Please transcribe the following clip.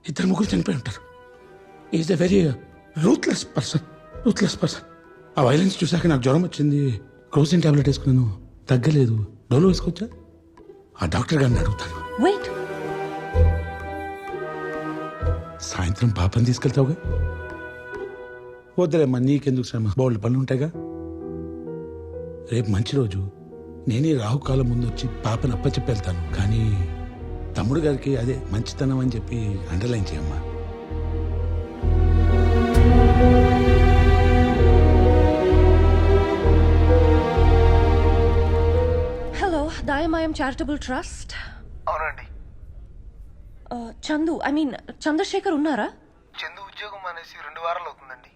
ఇద్దరు ముగ్గురు చనిపోయి ఉంటారు. Is a very ruthless person. ఆ వైలెన్స్ చూసాక నాకు జ్వరం వచ్చింది, క్రోసిన్ టాబ్లెట్ వేసుకున్నాను, తగ్గలేదు. డోలో వేసుకోవచ్చా? ఆ డాక్టర్ గారిని అడుగుతాను. వెయిట్, సాయంత్రం పాపని తీసుకెళ్తావుగా? వద్దులేమ్మా, నీకెందుకు శ్రమ, బోల్డ్ పనులు ఉంటాయిగా. రేపు మంచి రోజు, నేనే రాహుకాలం ముందు వచ్చి పాపను అప్పచెప్పి వెళ్తాను. కానీ తమ్ముడు గారికి అదే మంచితనం అని చెప్పి అండర్లైన్ చేయమ్మా. హలో, దాయమాయం చారిటబుల్ ట్రస్ట్. అవునండి. చందు, ఐ మీన్ చంద్రశేఖర్ ఉన్నారా? చందు ఉద్యోగం అనేసి 2 వారాలు అవుతుందండి.